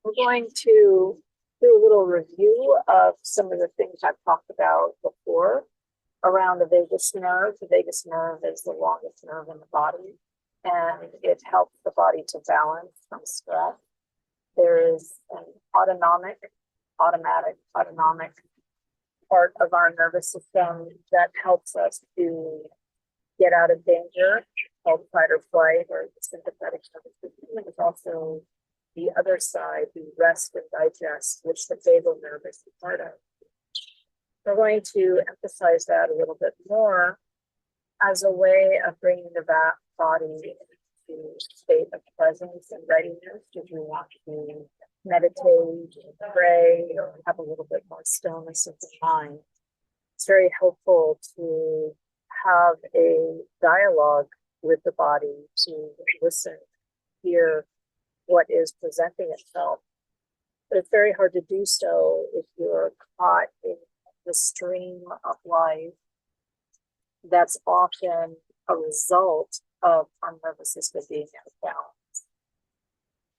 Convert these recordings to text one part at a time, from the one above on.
We're going to do a little review of some of the things I've talked about before around the vagus nerve. The vagus nerve is the longest nerve in the body, and it helps the body to balance from stress. There is an autonomic part of our nervous system that helps us to get out of danger, called fight or flight, or the sympathetic nervous system. And there's also the other side, the rest and digest, which the vagal nerve is a part of. We're going to emphasize that a little bit more as a way of bringing the body into a state of presence and readiness if you want to meditate, pray, or have a little bit more stillness of the mind. It's very helpful to have a dialogue with the body, to listen, hear what is presenting itself. But it's very hard to do so if you're caught in the stream of life. That's often a result of our nervous system being out of balance.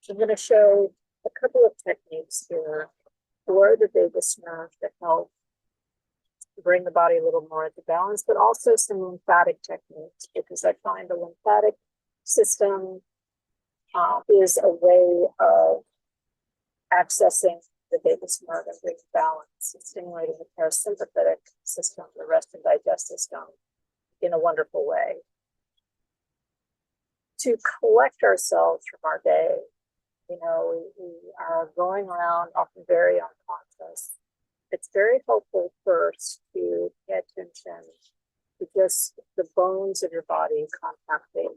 So I'm going to show a couple of techniques here for the vagus nerve to help bring the body a little more into balance, but also some lymphatic techniques, because I find the lymphatic system is a way of accessing the vagus nerve and bringing balance and stimulating the parasympathetic system, the rest and digest system, in a wonderful way. To collect ourselves from our day, we are going around often very unconscious. It's very helpful first to pay attention to just the bones of your body contacting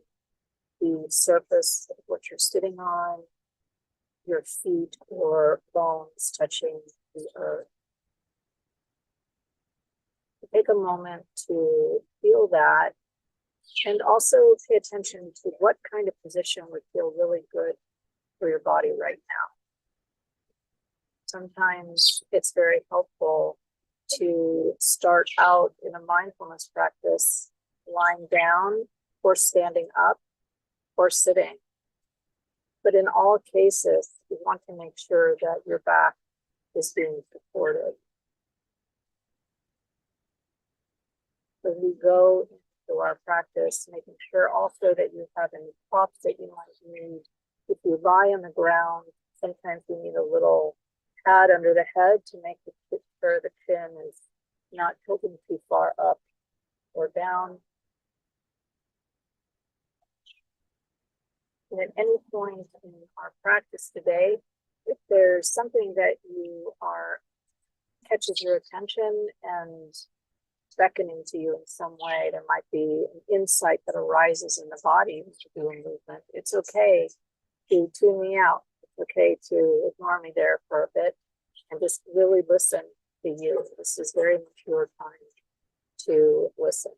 the surface of what you're sitting on, your feet or bones touching the earth. Take a moment to feel that, and also pay attention to what kind of position would feel really good for your body right now. Sometimes it's very helpful to start out in a mindfulness practice lying down or standing up or sitting. But in all cases, you want to make sure that your back is being supported. As we go into our practice, making sure also that you have any props that you might need. If you lie on the ground, sometimes you need a little pad under the head to make sure the chin is not tilting too far up or down. And at any point in our practice today, if there's something that catches your attention and beckoning to you in some way, there might be an insight that arises in the body when you do a movement. It's okay to tune me out. It's okay to ignore me there for a bit and just really listen to you. This is very mature time to listen.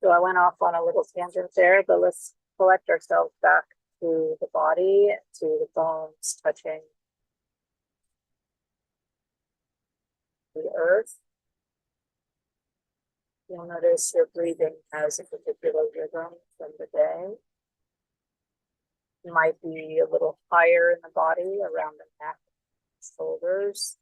So I went off on a little tangent there, but let's collect ourselves back to the body, to the bones touching the earth. You'll notice your breathing has a particular rhythm from the day. It might be a little higher in the body, around the neck, shoulders.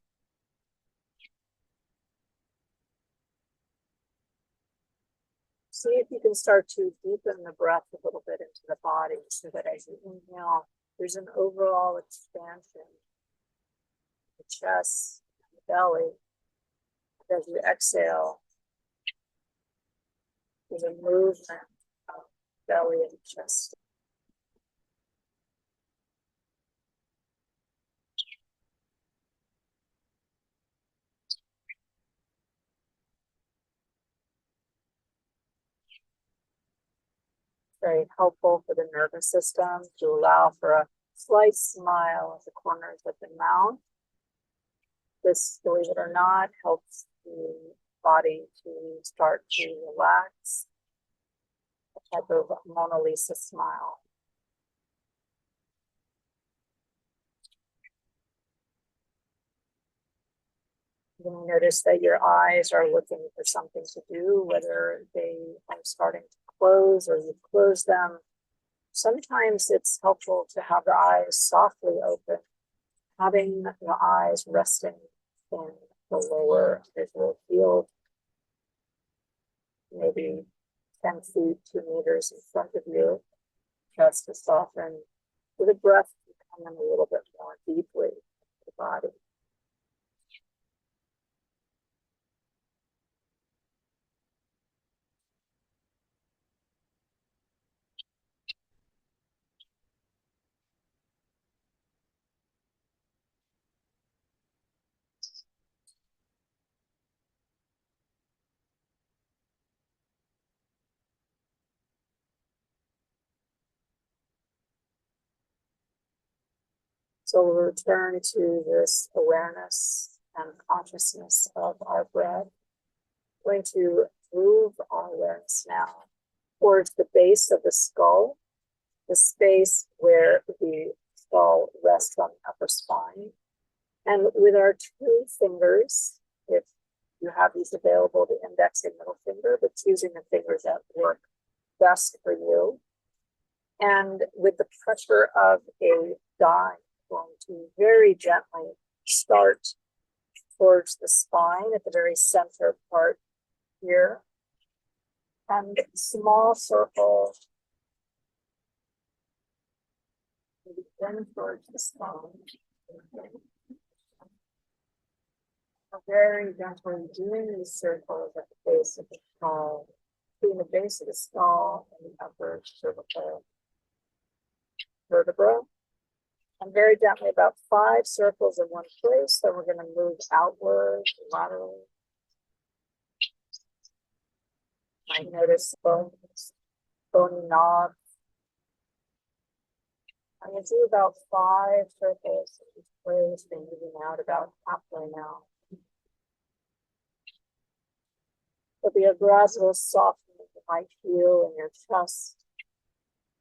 See if you can start to deepen the breath a little bit into the body so that as you inhale, there's an overall expansion of the chest, the belly. As you exhale, there's a movement of belly and chest. Very helpful for the nervous system to allow for a slight smile at the corners of the mouth. This, believe it or not, helps the body to start to relax. A type of Mona Lisa smile. You notice that your eyes are looking for something to do, whether they are starting to close or you close them. Sometimes it's helpful to have the eyes softly open, having the eyes resting in the lower visual field, maybe 10 feet, 2 meters in front of you, just to soften, with the breath to come in a little bit more deeply into the body. So we'll return to this awareness and consciousness of our breath. We're going to move our awareness now towards the base of the skull, the space where the skull rests on the upper spine. And with our two fingers, if you have these available, the index and middle finger, but choosing the fingers that work best for you. And with the pressure of a die, going to very gently start towards the spine at the very center part here. And small circle, then towards the spine. Very gently doing these circles at the base of the skull, between the base of the skull and the upper cervical vertebra. And very gently, about 5 circles in one place. So we're going to move outward, laterally. I notice bones, bony knobs. I'm going to do about 5 circles in each place, and moving out about halfway now. There'll be a gradual softening you might feel in your chest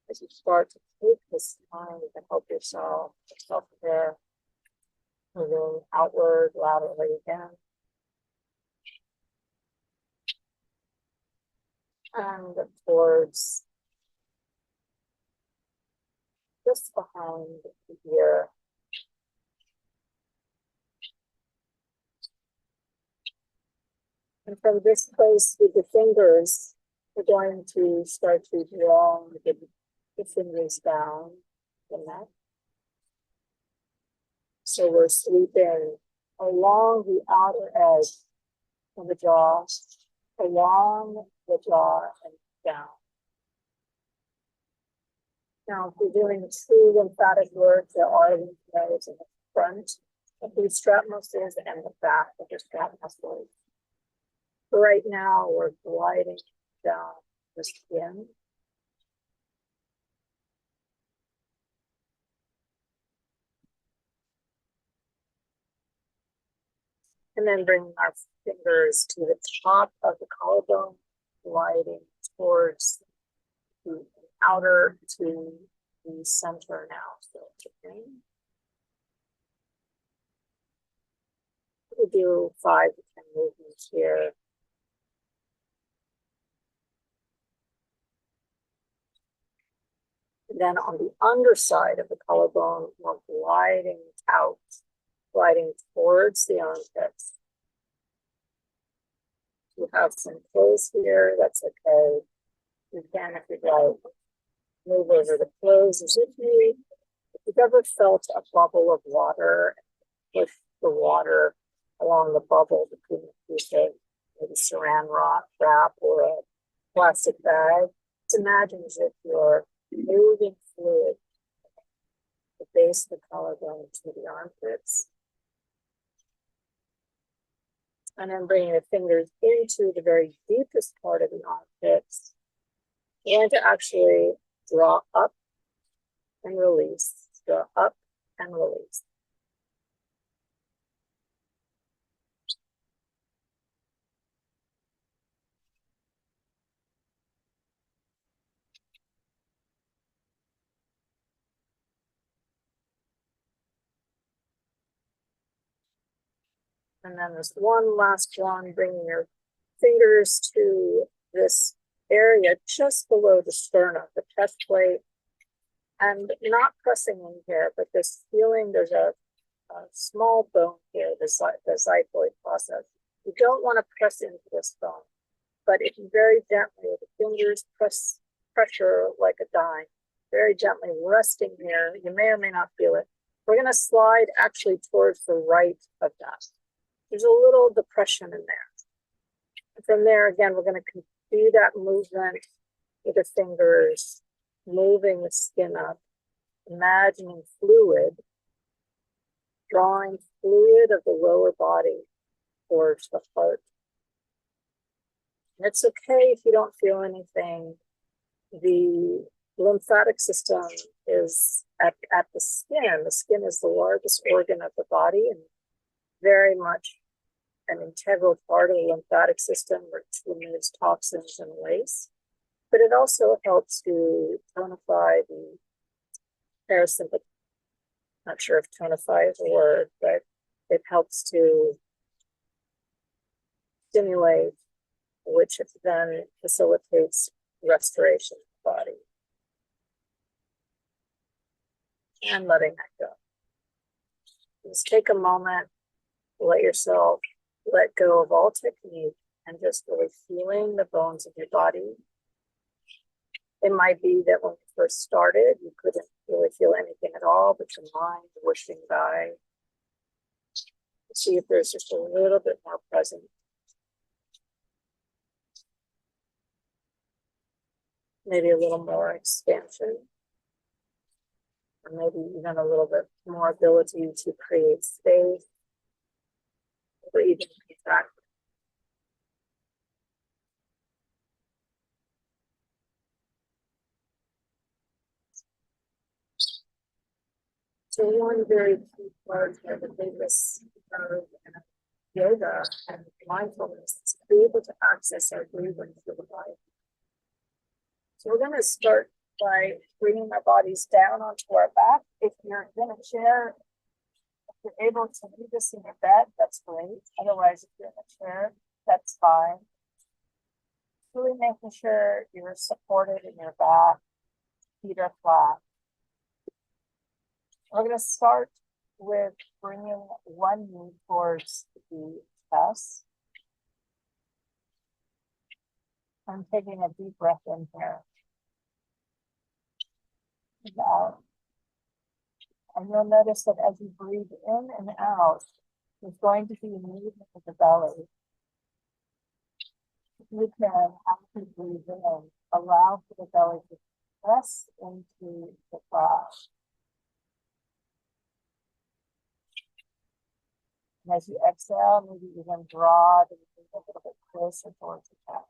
as you start to take this time to help yourself there, moving outward laterally again. And towards just behind the ear. And from this place with the fingers, we're going to start to draw the fingers down the neck. So we're sweeping along the outer edge of the jaw, along the jaw and down. Now, if we're doing true lymphatic work, there are lymph nodes in the front of the strap muscles and the back of the strap muscles. But right now, we're gliding down the skin. And then bringing our fingers to the top of the collarbone, gliding towards the outer to the center now. So okay. We'll do 5 to 10 movements here. And then on the underside of the collarbone, we're gliding out, gliding towards the armpits. You have some clothes here, that's okay. You can, if you'd like, move over the clothes as if you. If you've ever felt a bubble of water, push the water along the bubble between the piece of maybe saran wrap or a plastic bag, just imagine as if you're moving fluid the base of the collarbone to the armpits. And then bringing the fingers into the very deepest part of the armpits and to actually draw up and release, draw up and release. And then there's one last one, bringing your fingers to this area just below the sternum, the chest plate, And not pressing in here, but just feeling there's a small bone here, the xiphoid process. You don't want to press into this bone, but if you very gently with the fingers pressure like a dime, very gently resting here, you may or may not feel it. We're going to slide actually towards the right of that. There's a little depression in there. And from there, again, we're going to do that movement with the fingers, moving the skin up, imagining fluid, drawing fluid of the lower body towards the heart. And it's okay if you don't feel anything. The lymphatic system is at the skin. The skin is the largest organ of the body and very much an integral part of the lymphatic system, which removes toxins and waste. But it also helps to tonify the parasympathetic. Not sure if tonify is a word, but it helps to stimulate, which then facilitates restoration of the body. And letting that go. Just take a moment, let yourself let go of all technique and just really feeling the bones of your body. It might be that when you first started, you couldn't really feel anything at all, but your mind wishing by. See if there's just a little bit more present. Maybe a little more expansion. Or maybe even a little bit more ability to create space. Or even feedback. So one very key part of the biggest yoga and mindfulness is to be able to access our breathing through the body. So we're going to start by bringing our bodies down onto our back. If you're in a chair, if you're able to do this in your bed, that's great. Otherwise, if you're in a chair, that's fine. Really making sure you're supported in your back, feet are flat. We're going to start with bringing one knee towards the chest. I'm taking a deep breath in here. And out. And you'll notice that as you breathe in and out, there's going to be a movement of the belly. You can, after you breathe in, allow for the belly to press into the thigh. And as you exhale, maybe even draw the knee a little bit closer towards the chest.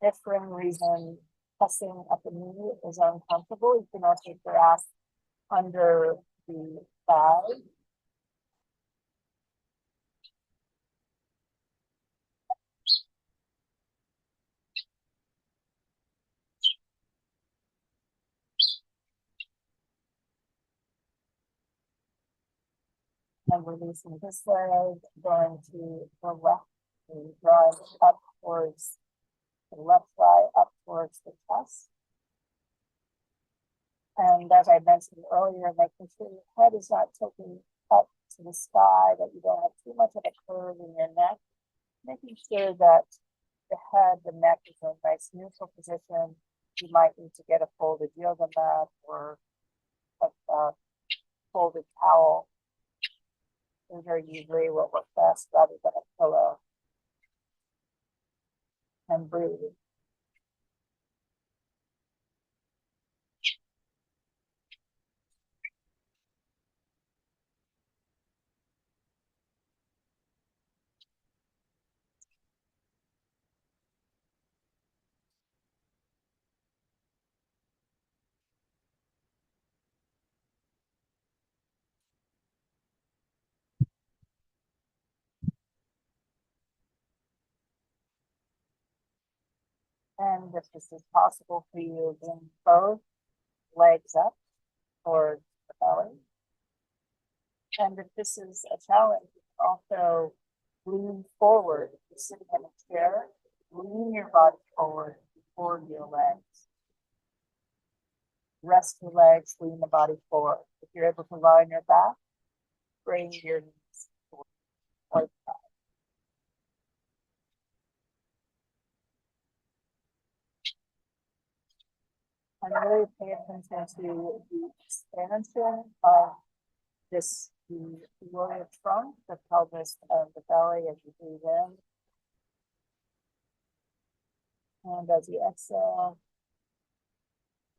If for any reason pressing at the knee is uncomfortable, you can also grasp under the thigh. And releasing this leg, going to the left knee, drawing up towards the left thigh, up towards the chest. And as I mentioned earlier, making sure your head is not tilting up to the sky, that you don't have too much of a curve in your neck. Making sure that the head, the neck is in a nice neutral position. You might need to get a folded yoga mat or a folded towel. Those are usually what work best rather than a pillow. And breathe. And if this is possible for you, bring both legs up towards the belly. And if this is a challenge, you can also lean forward. If you're sitting in a chair, lean your body forward toward your legs. rest your legs, lean the body forward. If you're able to lie on your back, bring your knees forward. And really pay attention to the expansion of this the lower trunk, the pelvis, and the belly as you breathe in. And as you exhale,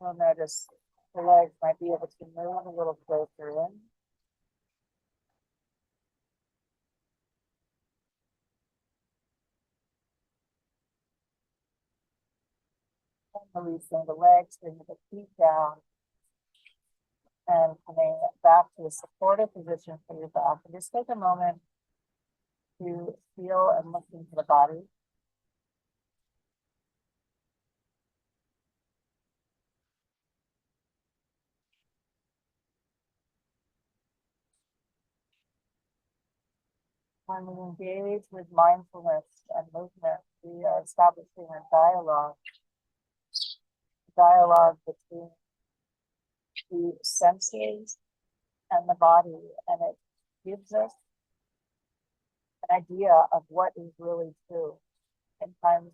you'll notice the legs might be able to move a little closer in. And releasing the legs, bringing the feet down, and coming back to a supportive position for your back. And just take a moment to feel and look into the body. When we engage with mindfulness and movement, we are establishing dialogue between the senses and the body, and it gives us an idea of what is really true. Sometimes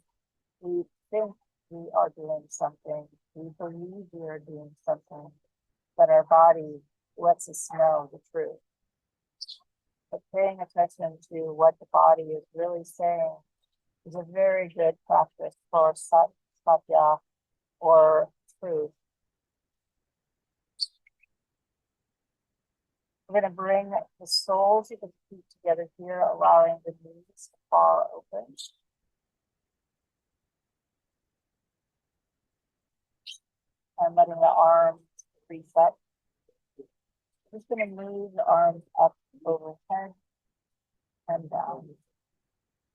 we think we are doing something, we believe we are doing something, but our body lets us know the truth. But paying attention to what the body is really saying is a very good practice for satya or truth. We're going to bring the soles of the feet together here, allowing the knees to fall open. And letting the arms reset. I'm just going to move the arms up overhead and down.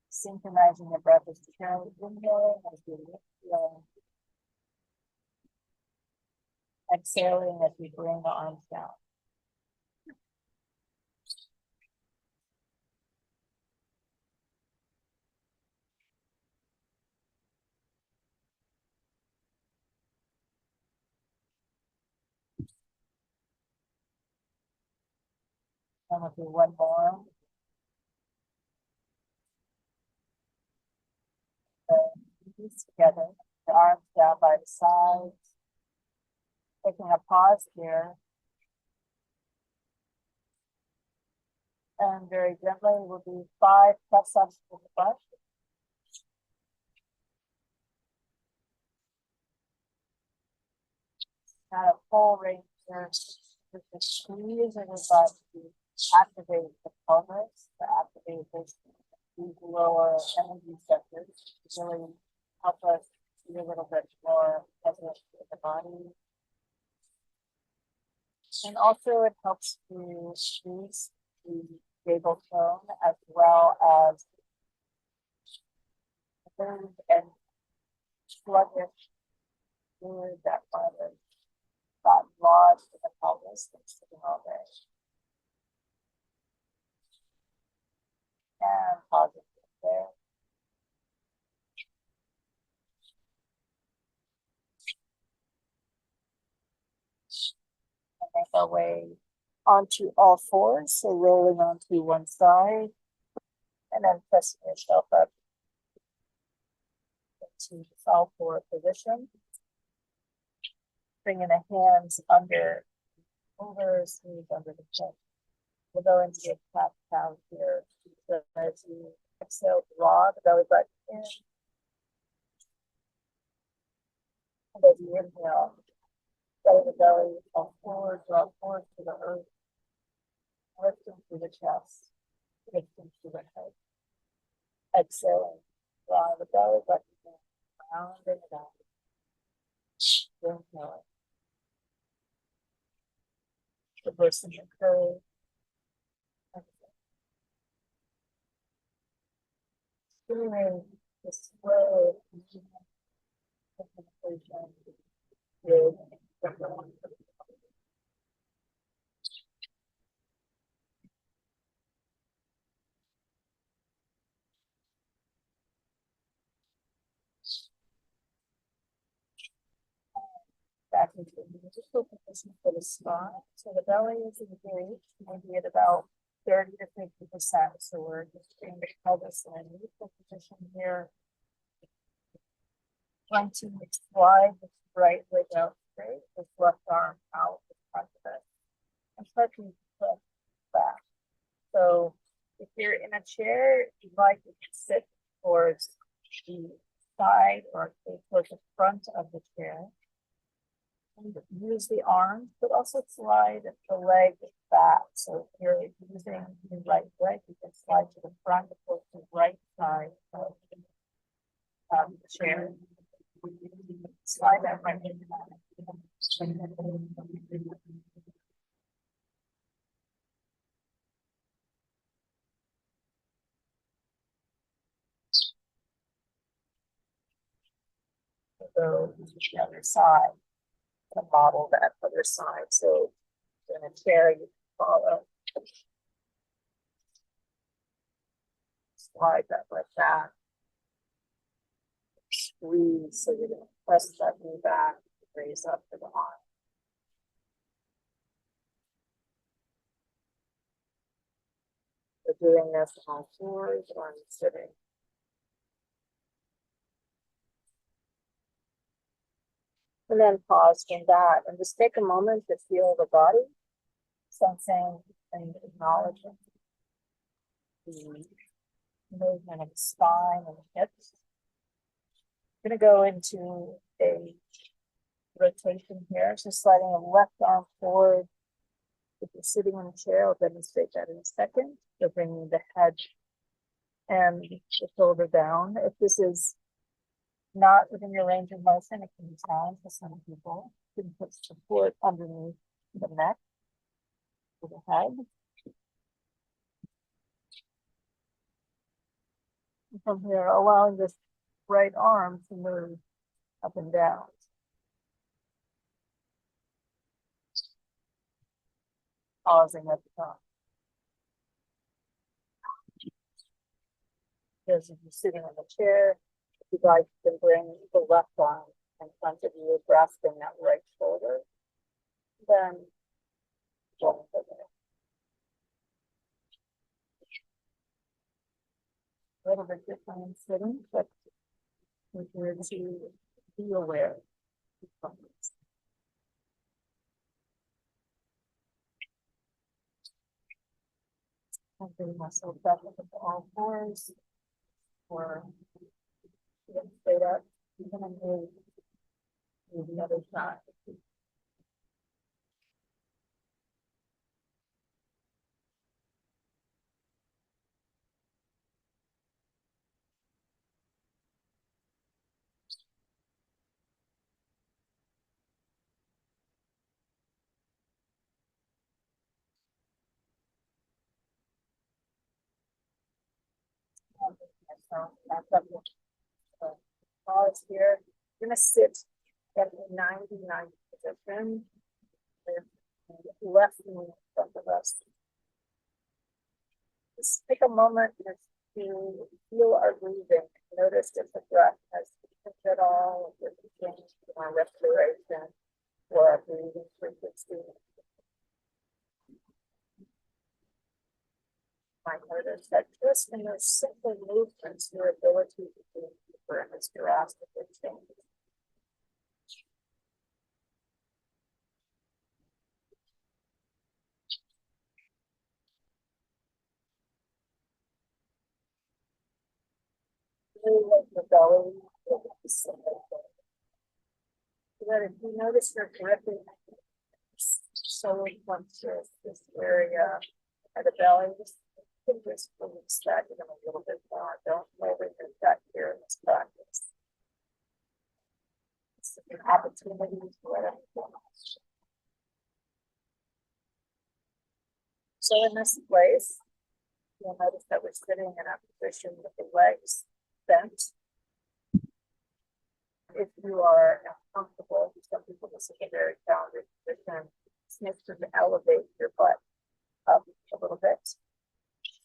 Synchronizing the breath as you inhale as you lift, exhaling as we bring the arms down. And we'll do one more. Knees together, the arms down by the sides. Taking a pause here. And very gently, we'll do 5 press-ups to the butt. Not a full range here. With the squeeze of the butt to activate the pelvis, to activate these lower energy centers, to really help us be a little bit more present in the body. And also it helps to squeeze the vagal tone as well as move and sluggish fluid that got lodged in the pelvis that's sitting all day. And pause it there. And make our way onto all fours, so rolling onto one side, and then pressing yourself up into the all four position. Bringing the hands under shoulders, knees under the chin. We'll go into a cat cow here. So as you exhale, draw the belly button in. And as you inhale, belly the belly fall forward, draw forward to the earth. Lifting through the chest, lifting through the head. Exhaling, draw the belly button in, rounding it out. Inhale. Reversing the curve. Feeling the sway back continue. Just open this for the spine. So the belly is engaged, maybe at about 30 to 50%. So we're just bringing the pelvis in a neutral position here. Trying to slide this right leg out straight, this left arm out in front of it. And start to push back. So if you're in a chair, you'd like to sit towards the side or towards the front of the chair. And use the arms, but also slide the leg back. So if you're using the right leg, you can slide to the front or to the right side of the chair. Slide that right leg back. So the other side, to model that other side. So in a chair, you can follow. Slide that like that. Squeeze, so you're going to press that knee back, raise up to the arm. So doing this on floors or sitting. And then pause from that and just take a moment to feel the body, sensing and acknowledging the movement of the spine and the hips. I'm going to go into a rotation here, so sliding the left arm forward. If you're sitting in a chair, I'll demonstrate that in a second. So bringing the head and the shoulder down. If this is not within your range of motion, it can be challenging for some people. You can put support underneath the neck for the head. And from here, allowing this right arm to move up and down. Pausing at the top. Because if you're sitting in the chair, if you'd like, you can bring the left arm in front of you, grasping that right shoulder. Then join the middle. A little bit different in sitting, but we're to be aware of this. I'm bringing myself back up to all fours, or straight up. I'm going to move the other side. So back up. Pause here. I'm going to sit at a 99 position with the left knee in front of us. Just take a moment to feel our breathing. Notice if the breath has changed at all, if there's a change in our respiration or our breathing frequency. Might notice that just in those simple movements, your ability to breathe deeper has drastically changed. Really like the belly, so that if you notice your gripping so conscious this area at the belly, just release that even a little bit more. Don't overthink that here in this practice. It's an opportunity to let it go. So in this place, you'll notice that we're sitting in a position with the legs bent. If you are uncomfortable, some people this is a very challenging position. It's nice to elevate your butt up a little bit.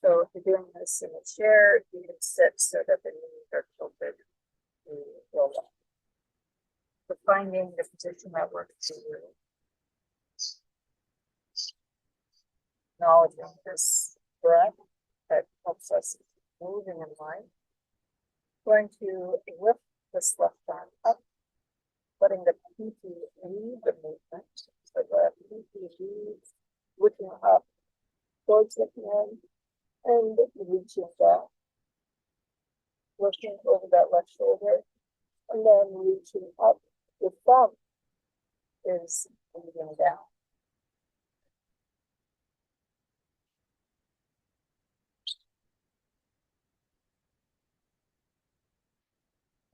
So if you're doing this in a chair, you can sit so that the knees are tilted to roll up. So find finding the position that works for you. Acknowledging this breath that helps us moving in mind. Going to lift this left arm up, letting the pinky lead the movement. So the pinky leads, looking up towards the hand and reaching down. Looking over that left shoulder and then reaching up. The thumb is moving down.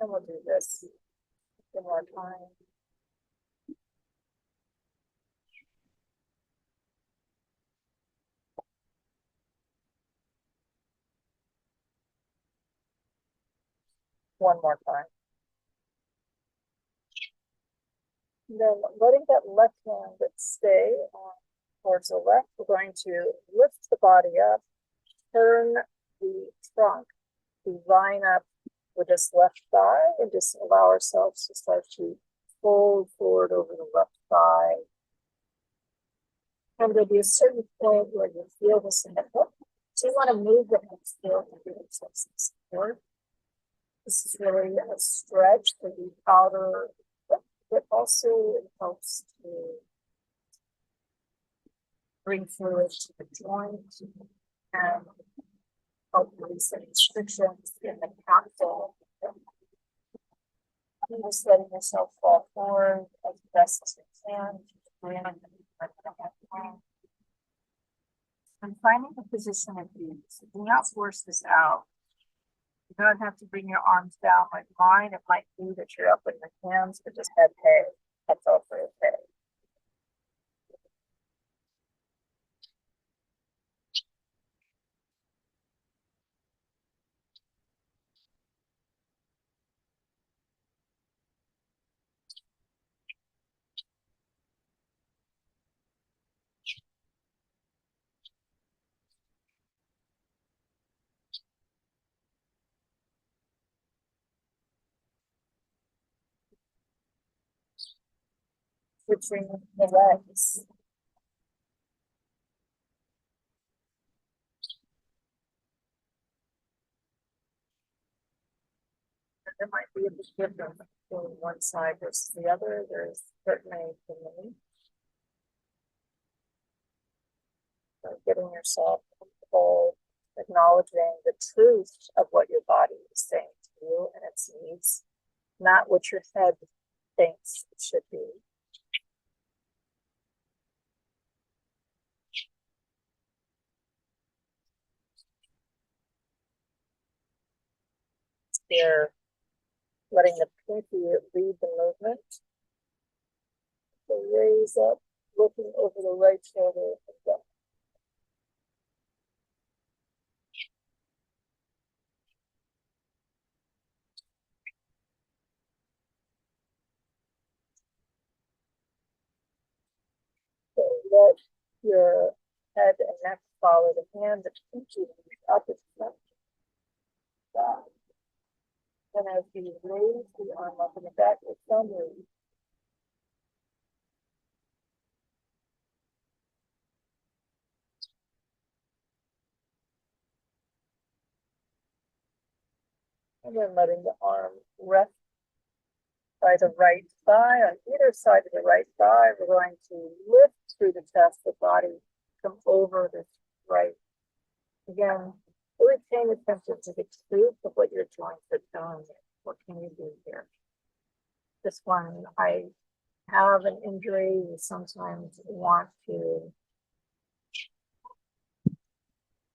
And we'll do this one more time. One more time. And then letting that left hand stay towards the left, we're going to lift the body up, turn the trunk to line up with this left thigh, and just allow ourselves to start to fold forward over the left thigh. And there'll be a certain point where you feel this in the hip. So you want to move the hips still to give yourself some support. This is really a stretch for the outer hip, but also it helps to bring fluid to the joint and help release any restrictions in the capsule. And just letting yourself fall forward as best as you can. And finding a position of ease. Do not force this out. You don't have to bring your arms down like mine. It might be that you're up with your hands, but just head hey. That's also okay. Switching the legs. There might be a big difference between one side versus the other. There's certainly for me. So getting yourself comfortable, acknowledging the truth of what your body is saying to you and its needs, not what your head thinks it should be. Here, letting the pinky lead the movement. So raise up, looking over the right shoulder and down. So let your head and neck follow the hand, the pinky up as much. Down. And as you raise the arm up in the back, the thumb raise. And then letting the arm rest by the right thigh. On either side of the right thigh, we're going to lift through the chest, the body, come over this right. Again, really paying attention to the truth of what your joints are telling you. What can you do here? This one, I have an injury. We sometimes want to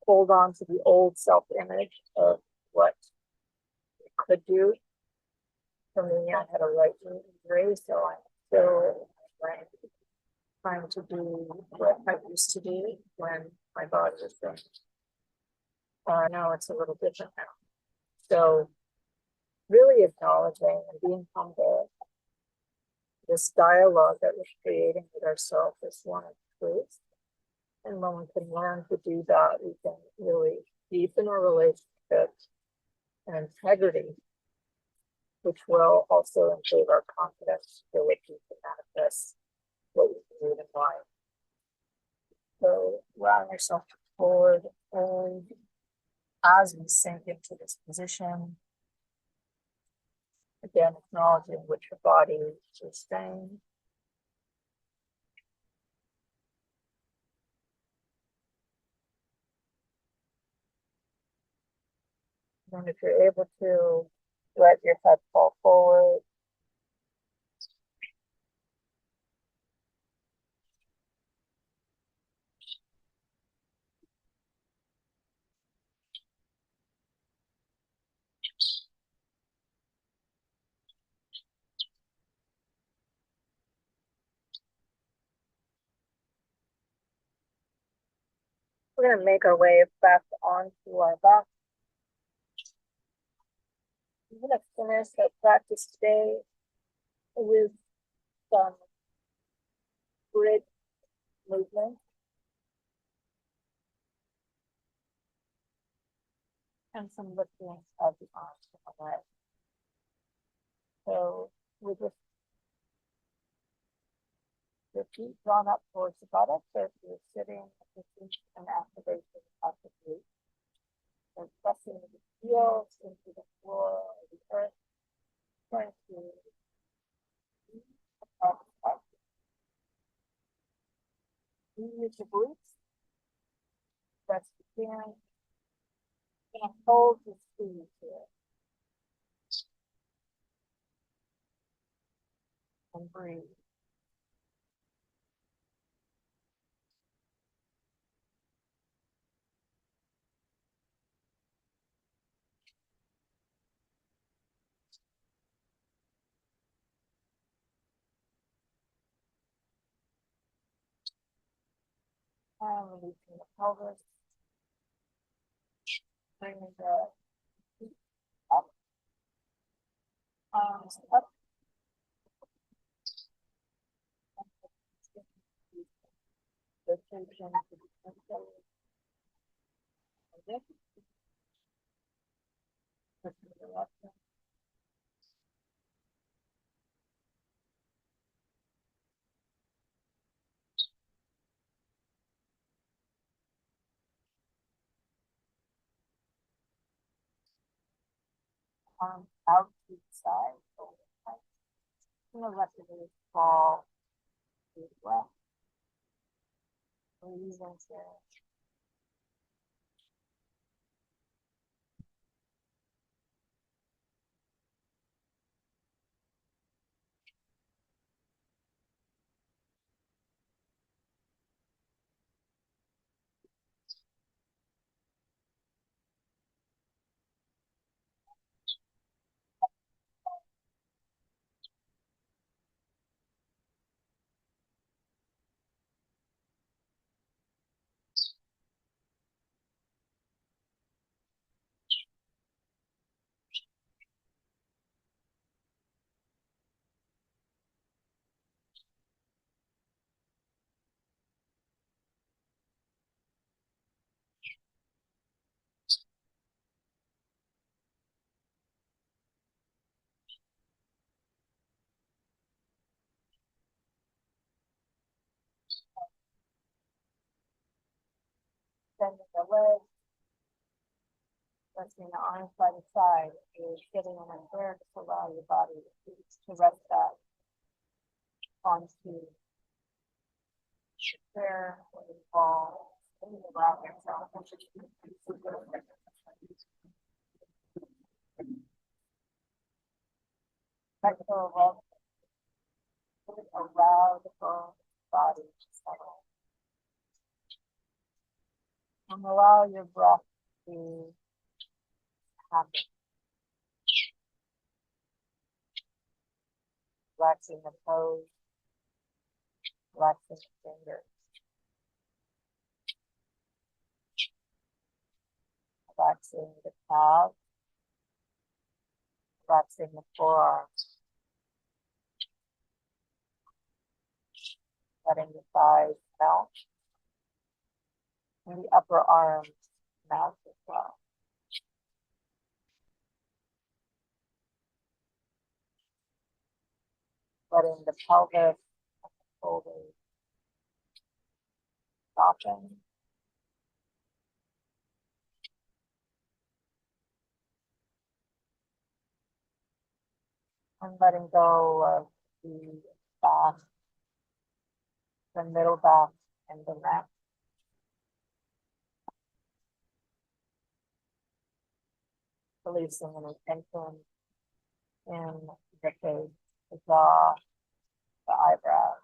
hold on to the old self-image of what it could do. For me, I had a right knee injury, so I'm still trying to do what I used to do when my body was doing. Now it's a little different now. So really acknowledging and being humble. This dialogue that we're creating with ourselves is one of truth. And when we can learn to do that, we can really deepen our relationship and integrity which will also improve our confidence, ability to manifest what we need in life. So round yourself forward, and as we sink into this position, again, acknowledging which your body is staying. And if you're able to, let your head fall forward. We're going to make our way back onto our back. I'm going to finish our practice today with some bridge movement and some lifting of the arms to the leg. So with your feet drawn up towards the buttock, so if you're sitting, this is an activation of the glute. And pressing the heels into the floor of the earth, trying to use your glutes, best you can, and hold the squeeze here. And breathe. And releasing the pelvis. Bringing the feet up, arms up. The tension to the temple. Arms out to the side. And the left of it fall to the left. Breathe into bending the legs, resting the arms by the side. You're sitting in a chair, just allow your body to rest that onto the chair or the ball. Allow yourself. Let go of all. Allow the whole body to settle. And allow your breath to happen. Relaxing the toes, relaxing the fingers, relaxing the calves, relaxing the forearms, letting the thighs melt, and the upper arms melt as well. letting the pelvis, shoulders soften. And letting go of the back, the middle back, and the neck. Releasing any tension in the face, the jaw, the eyebrows.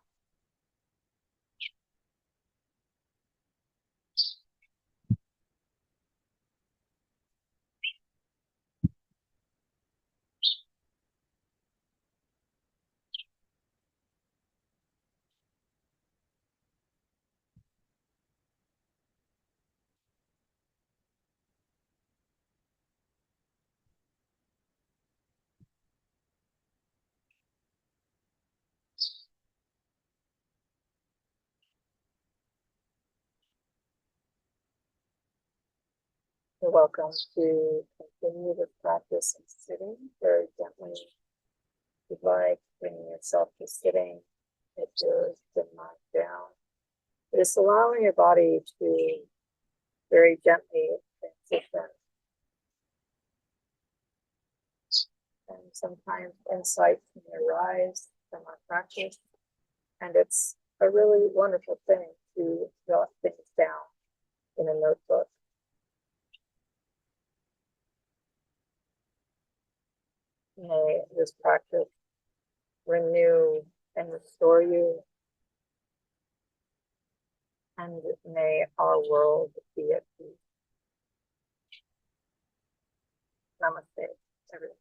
You're welcome to continue the practice of sitting very gently. If you'd like, bringing yourself to sitting, it your the mind down. Just allowing your body to very gently transition. And sometimes insights may arise from our practice. And it's a really wonderful thing to jot things down in a notebook. May this practice renew and restore you. And may our world be at peace. Namaste, everyone.